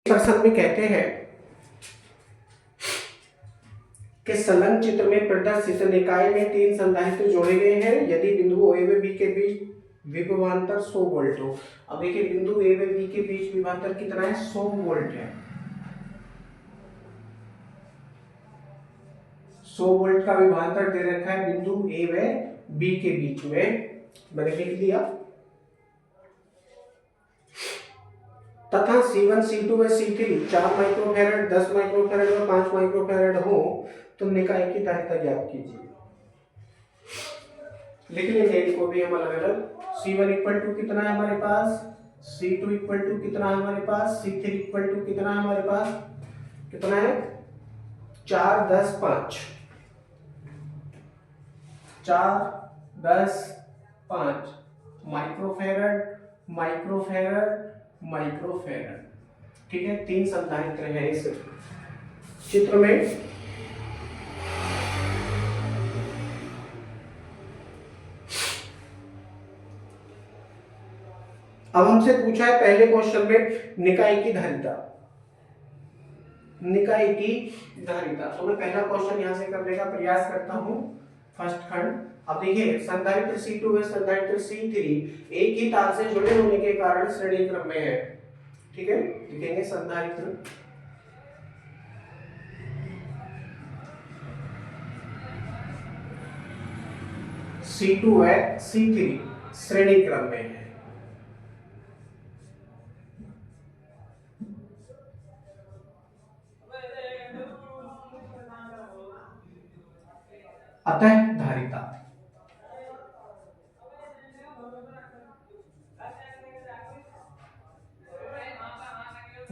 प्रश्न में कहते हैं कि संलग्न चित्र में प्रदर्शित निकाय में 3 संधारित्र जोड़े गए हैं यदि बिंदु ए व बी के बीच विभवांतर 100 वोल्ट हो। अब देखिए बिंदु ए व बी के बीच विभवांतर कितना है, 100 वोल्ट है। 100 वोल्ट का विभवांतर दे रखा है बिंदु ए व बी के बीच में, मैंने लिख दिया। तथा C1, C2 व C3 4 माइक्रोफैरड, 10 माइक्रोफैरड और 5 माइक्रोफैरड हो तो निकाय की धारिता ज्ञात कीजिए। लिख लेंगे इनको भी हम अलग अलग। C1 इक्वल टू कितना है हमारे पास, C2 इक्वल टू कितना है हमारे पास, C3 इक्वल टू कितना है हमारे पास, कितना है 4, 10, 5, 4, 10, 5 माइक्रोफैरड, माइक्रोफैरड, माइक्रोफैरड। ठीक है, 3 संधारित्र हैं इस चित्र में। अब हमसे पूछा है पहले क्वेश्चन में निकाय की धारिता, निकाय की धारिता। तो मैं पहला क्वेश्चन यहां से करने का प्रयास करता हूं, फर्स्ट खंड। अब देखिए संधारित्र C2 व संधारित्र C3 एक ही तार से जुड़े होने के कारण श्रेणी क्रम में है। ठीक है, लिखेंगे संधारित्र C2 व C3 श्रेणी क्रम में है। अतः धारिता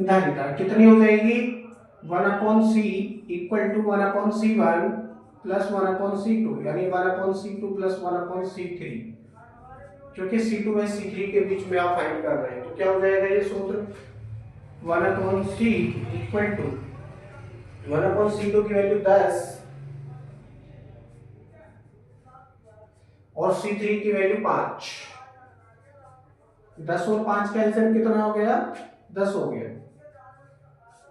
धारिता कितनी हो जाएगी, 1/c equal to 1/c1 plus 1/c2, यानी 1/c2 प्लस 1/c3, क्योंकि C2 व C3 के बीच में आप फाइंड कर रहे हैं। तो क्या हो जाएगा ये सूत्र, 1/c इक्वल टू 1/c2 की वैल्यू 10 और C3 की वैल्यू 5। 10 और 5 का एलसीएम कितना हो गया, 10 हो गया।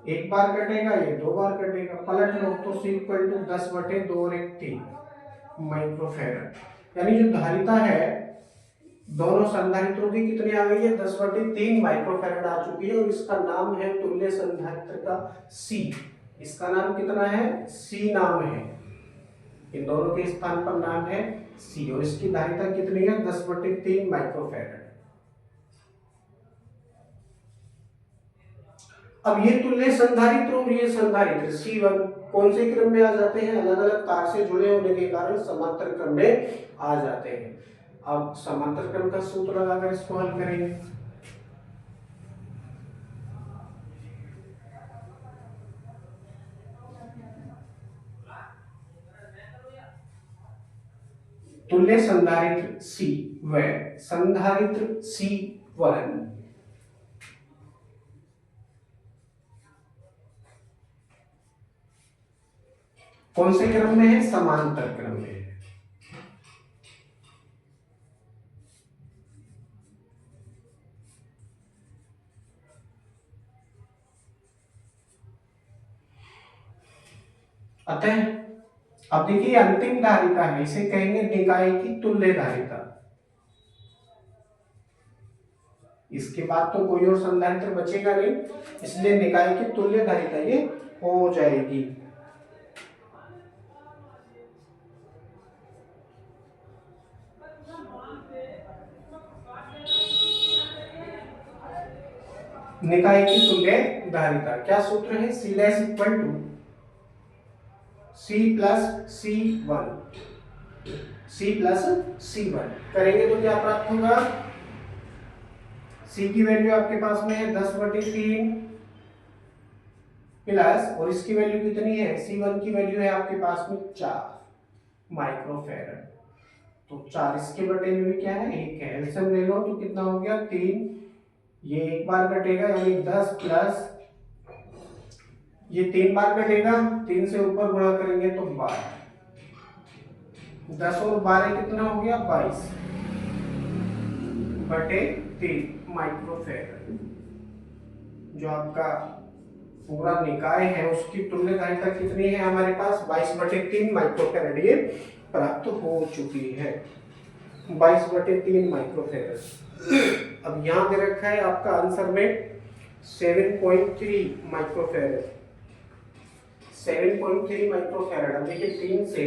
एक बार कटेगा ये, 2 बार कटेगा, पलट लो तो C इक्वल टू 10/2 और 1 3 माइक्रोफैरड। यानी जो धारिता है दोनों संधारित्रों की कितनी आ गई है, 10/3 माइक्रोफैरड आ चुकी है। और इसका नाम है तुल्य संधारित्र का C। इसका नाम कितना है, C नाम है, इन दोनों के स्थान पर नाम है C। और इसकी धारिता कितनी है, 10/3 माइक्रोफैरड। अब ये तुल्य संधारित्र और ये संधारित्र C1 कौन से क्रम में आ जाते हैं, अलग अलग तार से जुड़े होने के कारण समांतर क्रम में आ जाते हैं। अब समांतर क्रम का सूत्र लगाकर इसको हल करेंगे। तुल्य संधारित्र C व संधारित्र C1 कौन से क्रम में है, समांतर क्रम में है। अतः अब देखिए अंतिम धारिता है, इसे कहेंगे निकाय की तुल्य धारिता। इसके बाद तो कोई और संधारित्र बचेगा नहीं, इसलिए निकाय की तुल्य धारिता ये हो जाएगी। निकाय की तुल्य धारिता क्या सूत्र है, C dash equal to C plus C1, C plus C1 करेंगे तो क्या प्राप्त होगा, C की वैल्यू आपके पास में है 10/3 प्लस, और इसकी वैल्यू कितनी है, C1 की वैल्यू है आपके पास में 4 माइक्रोफैरड। तो 4 इसके बटे में भी क्या है, 1 है। एलसीएम ले लो तो कितना हो गया, 3, ये एक बार कटेगा यानी 10 प्लस ये 3 बार कटेगा, 3 से ऊपर गुणा करेंगे तो 12, 10 और 12 कितना हो गया, 22/3 माइक्रोफैरड, जो आपका पूरा निकाय है उसकी तुल्य धारिता कितनी है हमारे पास 22/3 माइक्रोफैराड ये प्राप्त हो चुकी है, 22/3 माइक्रोफैराड। अब यहाँ दे रखा है आपका आंसर में 7.3 माइक्रोफैराड, 7.3 माइक्रोफैराड। अब देखिए 3 से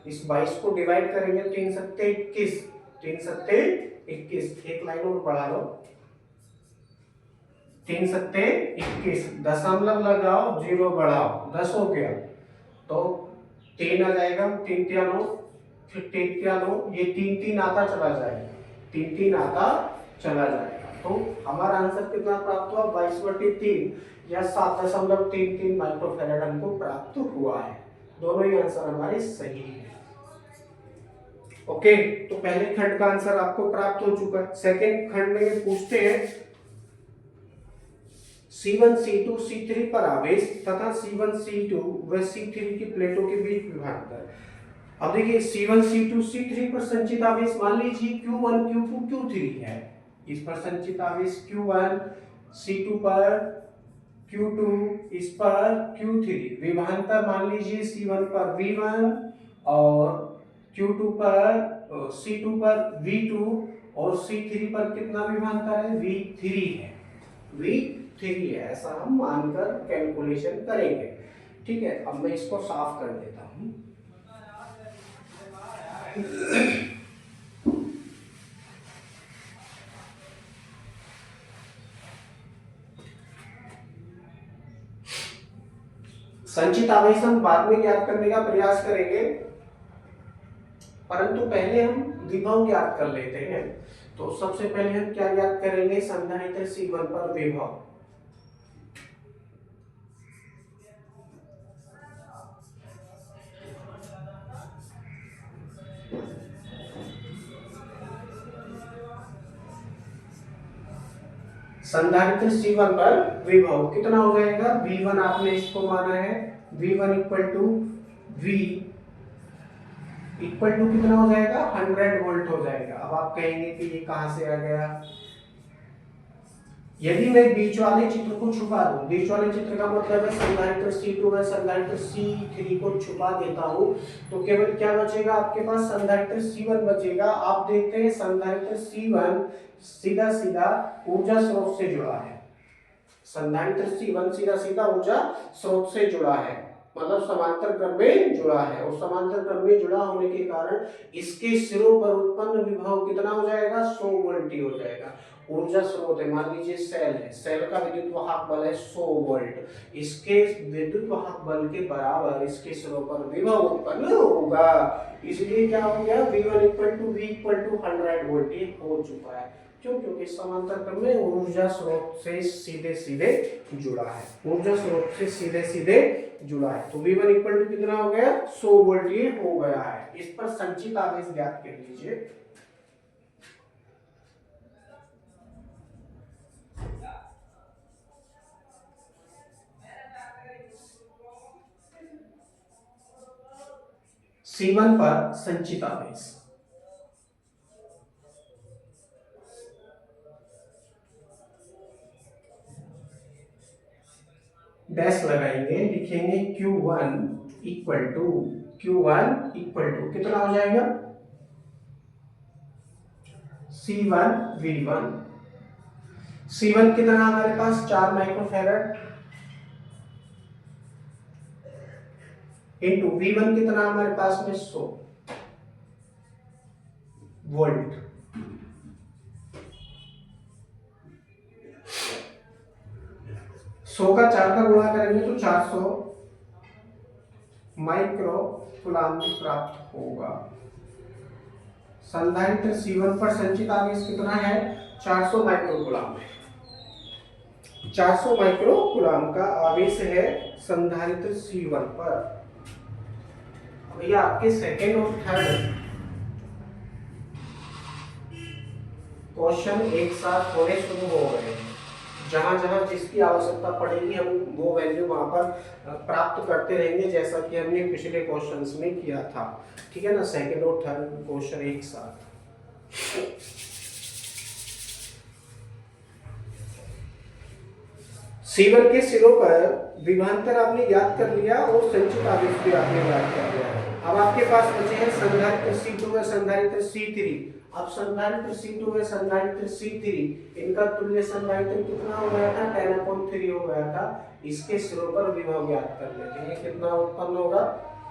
इस 22 को डिवाइड करेंगे, 3 सत्ते 21, 3 सत्ते 21, एक लाइन और बढ़ा लो, 3 सत्ते 21, दशमलव लगाओ, 0 बढ़ाओ, 10 हो गया तो 3 आ जाएगा, 3 3 9, फिर 3 3 9, ये 3 3 आता चला जाएगा, 3 3 आता चला जाएगा। तो हमारा आंसर कितना प्राप्त हुआ 22/3 या 7.33 माइक्रोफैराड हमको प्राप्त हुआ है। दोनों ही आंसर हमारे सही है। ओके, तो पहले खंड का आंसर आपको प्राप्त हो चुका है। सेकंड खंड में पूछते हैं C1 C2 C3 पर आवेश तथा C1 C2 व C3 की प्लेटों के बीच विभवांतर। अब देखिए C1 C2 C3 पर संचित आवेश मान लीजिए Q1 Q2 Q3 है, इस पर संचित आवेश Q1 C2 पर Q2, इस पर Q3, विभवांतर मान लीजिए C1 पर V1 और Q2 पर C2 पर V2 और C3 पर कितना विभवांतर है V3 है, V3 है, ऐसा हम मानकर कैलकुलेशन करेंगे। ठीक है, अब मैं इसको साफ कर देता हूं। संचित आवेश हम बाद में ज्ञात करने का प्रयास करेंगे, परंतु पहले हम विभव ज्ञात कर लेते हैं। तो सबसे पहले हम क्या ज्ञात करेंगे, संधारित्र C1 पर विभव। संधारित्र C1 पर विभव कितना हो जाएगा, V1 आपने इसको माना है, V1 equal to V equal to कितना हो जाएगा 100 वोल्ट हो जाएगा। अब आप कहेंगे कि ये कहां से आ गया, यदि मैं बीच वाले चित्र को छुपा दूं, बीच वाले चित्र का मतलब है संधारित्र C2 व संधारित्र C3 को छुपा देता हूं, तो केवल क्या बचेगा आपके पास, संधारित्र C1 बचेगा। आप देखते हैं संधारित्र C1 सीधा सीधा ऊर्जा स्रोत से जुड़ा है, संधारित्र C1 सीधा सीधा ऊर्जा स्रोत से जुड़ा है, मतलब समांतर क्रम में जुड़ा है, और समांतर क्रम में जुड़ा होने के कारण इसके सिरों पर उत्पन्न विभव कितना हो जाएगा 100 वोल्ट हो जाएगा। ऊर्जा स्रोत है, मान लीजिए सेल है, सेल का विद्युत वाहक बल है 100 वोल्ट, इसके विद्युत वाहक बल के बराबर इसके सिरों पर विभव उत्पन्न होगा। इसलिए क्या हो गया V1 equal to V equal to 100 volt ये हो चुका है। क्यों, क्योंकि समांतर क्रम में ऊर्जा स्रोत से सीधे सीधे जुड़ा है, ऊर्जा स्रोत से सीधे सीधे जुड़ा है। तो V1 इक्वल टू कितना हो गया 100 वोल्ट ये हो गया है। इस पर संचित आवेश ज्ञात कर लीजिए। C1 पर संचित आवेश डैश लगाएंगे, लिखेंगे Q1 इक्वल टू कितना हो जाएगा C1 V1, C1 कितना हमारे पास 4 माइक्रोफैराड इंटू V1 कितना हमारे पास में 100 वोल्ट। सौ का 4 का गुणा करेंगे तो 400 माइक्रो कूलम्ब प्राप्त होगा। संधारित्र C1 पर संचित आवेश कितना है 400 माइक्रो कूलम्ब है, 400 माइक्रो कूलम्ब का आवेश है संधारित्र C1 पर। भैया आपके सेकेंड और थर्ड क्वेश्चन एक साथ होने शुरू हो गए हैं, जहां जहां जिसकी आवश्यकता पड़ेगी हम वो वैल्यू वहां पर प्राप्त करते रहेंगे, जैसा कि हमने पिछले क्वेश्चंस में किया था। ठीक है ना, सेकंड और थर्ड क्वेश्चन एक साथ। C1 के सिरों पर विभवांतर आपने याद कर लिया और संचित आवेश भी आपने याद कर लिया। अब आपके पास बचे हैं संधारित्र C2 व संधारित्र C3। अब संधारित्र C2 व संधारित्र C3 इनका तुल्य संधारित्र कितना हो गया था, 10/3 हो गया था। इसके सिरों पर विभव ज्ञात कर लेते हैं, कितना उत्पन्न होगा।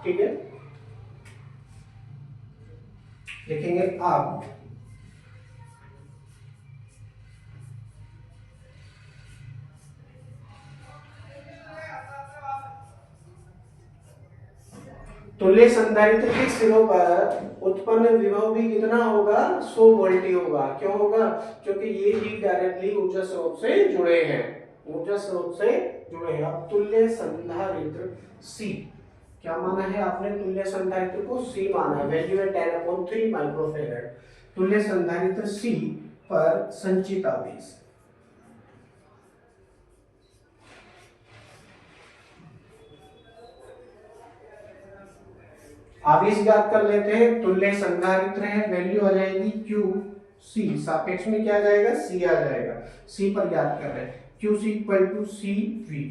ठीक है, लिखेंगे अब तुल्य संधारित्र के सिरों पर उत्पन्न विभव भी कितना होगा, 100 वोल्ट ही होगा। क्यों होगा, क्योंकि ये ही डायरेक्टली ऊर्जा स्रोत से जुड़े हैं, ऊर्जा स्रोत से जुड़े हैं। अब तुल्य संधारित्र C क्या माना है आपने, तुल्य संधारित्र को C माना है, वैल्यू है 10/3 माइक्रोफैराड। तुल्य संधारित्र C पर संचित आवेश आवेश ज्ञात कर लेते हैं। तुल्य संधारित्र है, वैल्यू आ जाएगी QC, सापेक्ष में क्या आ जाएगा, C आ जाएगा। C पर याद कर रहे हैं, QC equal to CV,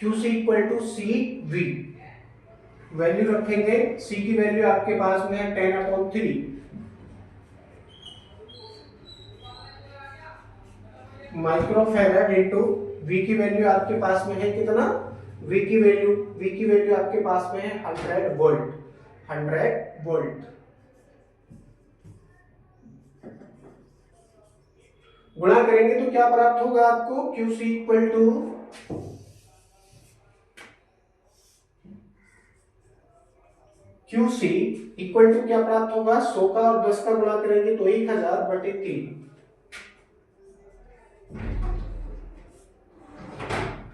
QC equal to CV। Value रखेंगे, C की वैल्यू आपके पास में है 10/3 माइक्रोफैराड इंटू V की वैल्यू आपके पास में है कितना, V की वैल्यू आपके पास में है 100 वोल्ट, 100 वोल्ट। गुणा करेंगे तो क्या प्राप्त होगा आपको, QC इक्वल टू क्या प्राप्त होगा, 100 का और 10 का गुणा करेंगे तो 1000/3,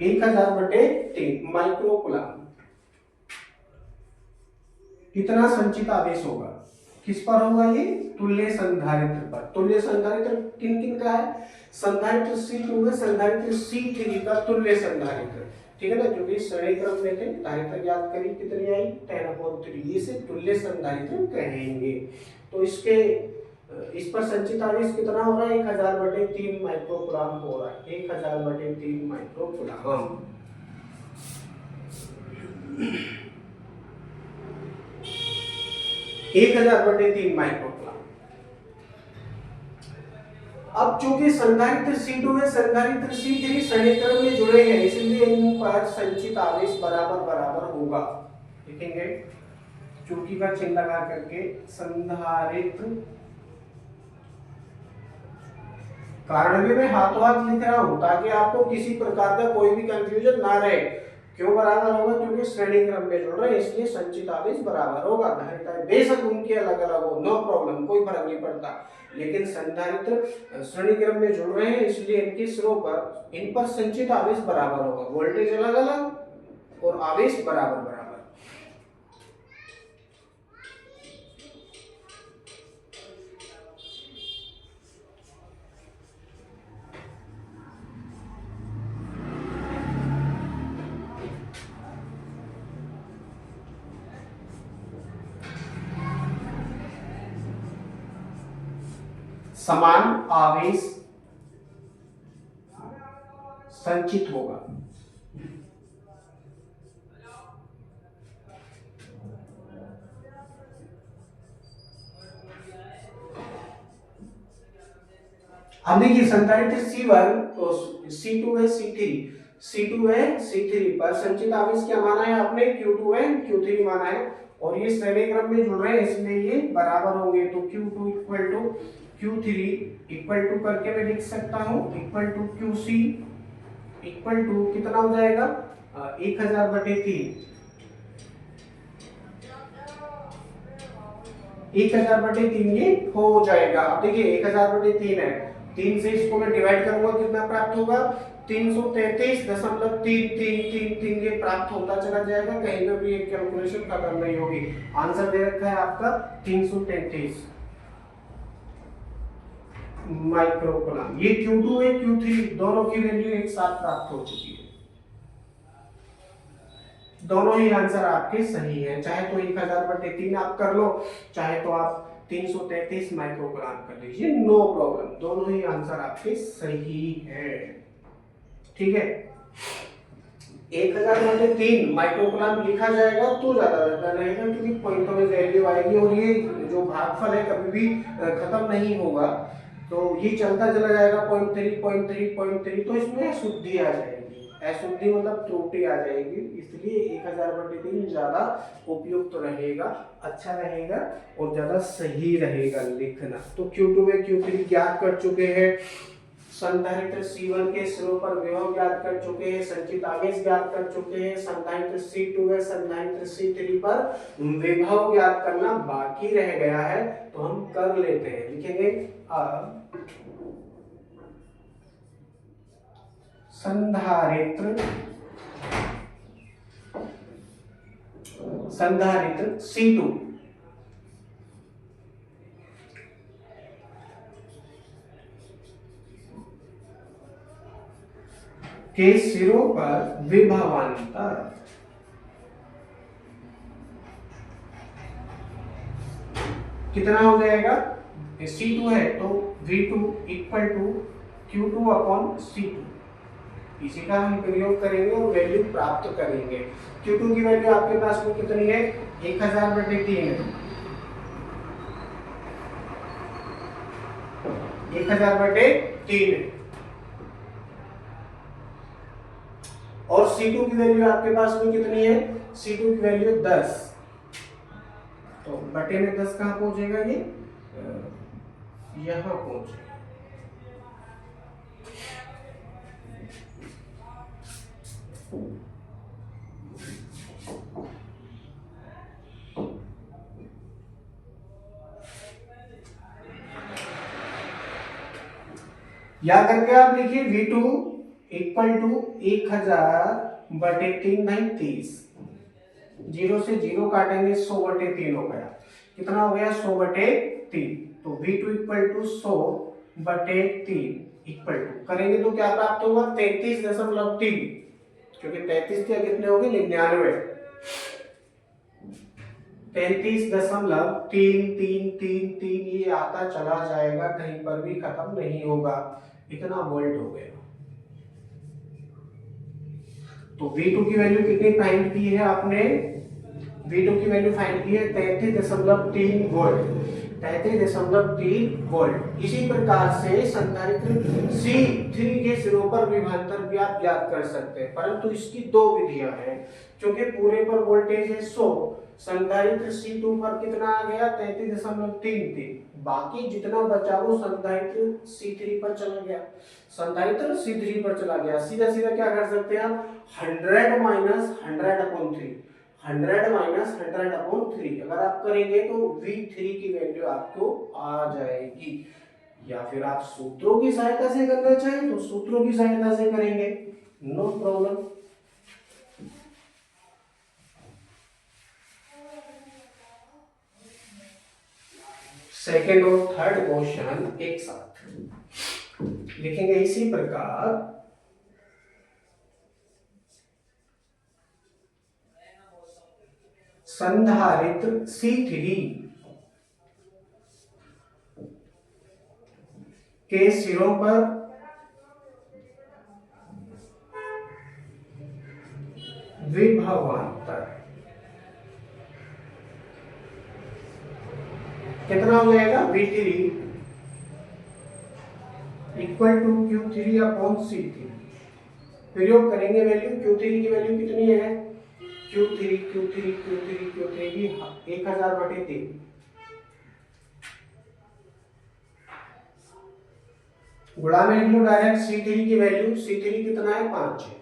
1000/3 माइक्रोकूलम। कितना संचित आवेश होगा, किस पर होगा, ये तुल्य संधारित्र पर। तुल्य संधारित्र किन किन का है, संधारित्र C2 है, संधारित्र C3 का तुल्य संधारित्र। ठीक है ना, क्योंकि श्रेणी क्रम में थे, धारिता ज्ञात करी कितनी आई, 10/3, इसे तुल्य संधारित्र कहेंगे। तो इस पर संचित आवेश कितना हो रहा है, 1000/3 माइक्रोकूलम हो रहा है, 1000/3 माइक्रोकूलम। 1000/3 माइक्रोकूलम। अब चूंकि संधारित्र C2 में संधारित्र C3 श्रेणी क्रम में जुड़े हैं, इसलिए इन पर संचित आवेश बराबर बराबर होगा। लिखेंगे चूंकि का चिन्ह लगा करके संधारित्र, कारण भी मैं हाथों हाथ लिख रहा हूं ताकि आपको किसी प्रकार का कोई भी कंफ्यूजन ना रहे। क्यों बराबर होगा, क्योंकि श्रेणी क्रम में जुड़ रहे हैं, इसलिए संचित आवेश बराबर होगा। धारिताएं बेशक उनके अलग अलग हो, नो प्रॉब्लम, कोई फर्क नहीं पड़ता, लेकिन संधारित्र श्रेणी क्रम में जुड़ रहे हैं, इसलिए इनके सिरों पर, इन पर संचित आवेश बराबर होगा। वोल्टेज अलग अलग और आवेश बराबर बराबर। समान आवेश संचित होगा। अब देखिए संधारित्र C1 तो C2 है C3 पर संचित आवेश क्या माना है आपने, Q2 है Q3 माना है, और ये श्रेणी क्रम में जुड़ रहे हैं, इसलिए ये बराबर होंगे। तो Q2 equal to Q3 equal to करके मैं लिख सकता हूं equal to QC equal to कितना हो जाएगा, 1000/3, 1000/3 ये हो जाएगा। अब देखिए 1000/3 है, 3 से इसको मैं डिवाइड करूंगा, कितना प्राप्त होगा, 333.333 ये प्राप्त होता चला जाएगा। कहीं पे भी एक कैलकुलेशन खत्म नहीं होगी। आंसर दे रखा है आपका 333 माइक्रोकूलम। ये Q2 है Q3 दोनों की वैल्यू एक साथ प्राप्त हो चुकी है, दोनों ही आंसर आपके सही है। चाहे तो 1000/3 आप कर लो, चाहे तो आप 333 माइक्रोकूलम कर लीजिए, नो प्रॉब्लम, दोनों ही आंसर आपके सही है। ठीक है, 1000/3 माइक्रोकुलम लिखा जाएगा तो ज्यादा बेहतर रहेगा, क्योंकि पॉइंटों में वैल्यू आएगी और ये जो भागफल है कभी भी खत्म नहीं होगा, तो ये चलता चला जाएगा 0.3 तो इसमें अशुद्धि आ जाएगी, अशुद्धि मतलब त्रुटि आ जाएगी, इसलिए 1000/3 ज्यादा उपयुक्त रहेगा, अच्छा रहेगा और ज्यादा सही रहेगा लिखना। तो Q2 व Q3 ज्ञात कर चुके हैं, संधारित्र C1 के सिरों पर विभव ज्ञात कर चुके हैं, संचित आवेश ज्ञात कर चुके हैं, संधारित्र C2 व संधारित्र C3 पर विभव ज्ञात करना बाकी रह गया है, तो हम कर लेते हैं, लिखेंगे संधारित्र C2 के सिरों पर विभवांतर कितना हो जाएगा, C2 है तो V2 इक्वल टू Q2/C2, इसी का हम प्रयोग करेंगे और वैल्यू प्राप्त करेंगे। Q2 की वैल्यू आपके पास में कितनी है, 1000/3 है, 1000/3 है, और C2 की वैल्यू आपके पास में कितनी है, C2 की वैल्यू 10, तो बटे में 10 कहाँ पहुंचेगा, ये यहां पहुंचेगा। या करके आप लिखिए V2 इक्वल टू 1000/3/30, 0 से 0 काटेंगे 100/3 हो गया, कितना हो गया 100/3, तो V2 equal to 100/3 equal to करेंगे तो क्या प्राप्त होगा 33.3, क्योंकि 33 के कितने हो गए 99, 33.333 ये आता चला जाएगा, कहीं पर भी खत्म नहीं होगा, इतना वोल्ट हो गया। तो V2 की वैल्यू कितनी फाइंड की है आपने, V2 की वैल्यू फाइंड की है 33.3 वोल्ट, 33.3 वोल्ट। इसी प्रकार से संधारित्र C3 के सिरों पर विभवांतर भी आप ज्ञात कर सकते हैं, परंतु इसकी दो विधियां हैं, क्योंकि पूरे पर वोल्टेज है 100, संधारित्र C2 पर कितना आ गया 33.33, बाकी जितना बचा वो संधारित्र C3 पर चला गया, संधारित्र C3 पर चला गया, सीधा सीधा क्या कर सकते हैं आप 100 माइनस 100/3, 100 माइनस 100/3 अगर आप करेंगे तो V3 की वैल्यू आपको आ जाएगी, या फिर आप सूत्रों की सहायता से करना चाहें तो सूत्रों की सहायता से करेंगे, नो प्रॉब्लम। सेकेंड और थर्ड क्वेश्चन एक साथ लिखेंगे इसी प्रकार, संधारित्र C3 के सिरों पर विभवांतर कितना हो जाएगा V3 इक्वल टू Q3/C3, प्रयोग करेंगे वैल्यू, Q3 की वैल्यू कितनी है, Q3 की 1000/3, गुणा में लिख लो डायरेक्ट C3 की वैल्यू, C3 कितना है 5 है,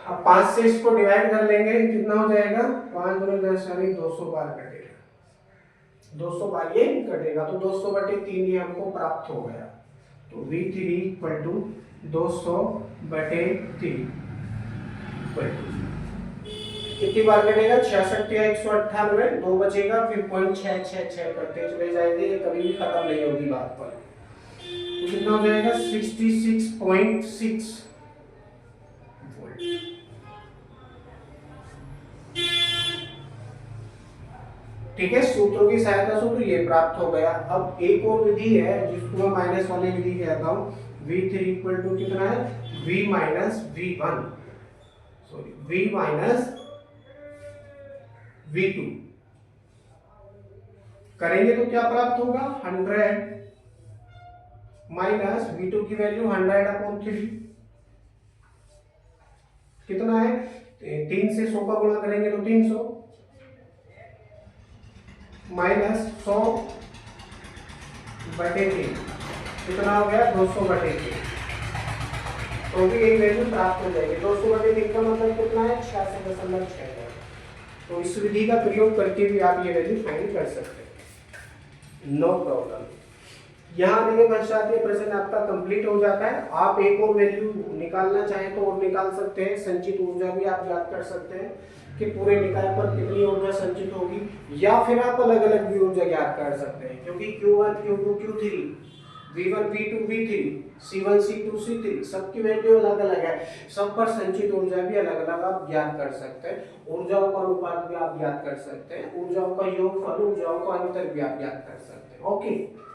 अब 5 से इसको डिवाइड कर लेंगे, कितना हो जाएगा 5 × 10 यानी 200 बार कटेगा, 200 बार ये कटेगा, तो 200/3 ये हमको प्राप्त हो गया, तो V3 इक्वल टू 200/3 कितनी बार कटेगा 66 या 198, 2 बचेगा, फिर 0.666 करते चले जाएंगे, ये कभी भी खत्म नहीं होगी बात पर, तो कितना हो जाएगा 66.6 वोल्ट। ठीक है, सूत्रों की सहायता से तो ये प्राप्त हो गया। अब एक और विधि है जिसको मैं माइनस वाली विधि कहता हूँ। v3 इक्वल टू कितना है, v minus v1, sorry v minus v2 करेंगे तो क्या प्राप्त होगा, 100 माइनस v2 की वैल्यू 100/3 कितना है, 3 से 100 का गुणा करेंगे तो 300 माइनस 100/3 कितना हो गया, 200/3। तो भी एक वैल्यू प्राप्त हो जाएगी। 200/3 का मतलब कितना है, 86.6। तो इस विधि का प्रयोग करके भी आप ये वैल्यू फाइंड कर सकते हैं, नो प्रॉब्लम। यहाँ आने के पश्चात ये प्रश्न आपका कंप्लीट हो जाता है। आप एक और वैल्यू निकालना चाहें तो और निकाल सकते हैं। संचित ऊर्जा भी आप ज्ञात कर सकते हैं कि पूरे निकाय पर कितनी ऊर्जा संचित होगी, या फिर आप अलग अलग भी ऊर्जा ज्ञात कर सकते हैं, क्योंकि Q1 Q2 Q3 V1 V2 V3 C1 C2 C3 सबकी वैल्यू अलग अलग है, सब पर संचित ऊर्जा भी अलग अलग आप ज्ञात कर सकते हैं। ऊर्जाओं का अनुपात भी आप ज्ञात कर सकते हैं, ऊर्जाओं का योगफल, ऊर्जाओं का अंतर भी आप ज्ञात कर सकते हैं। Okay,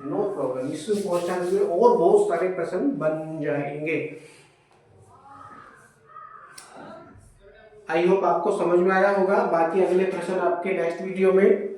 no problem. इस क्वेश्चन में और बहुत सारे प्रश्न बन जाएंगे। आई होप आपको समझ में आया होगा। बाकी अगले प्रश्न आपके नेक्स्ट वीडियो में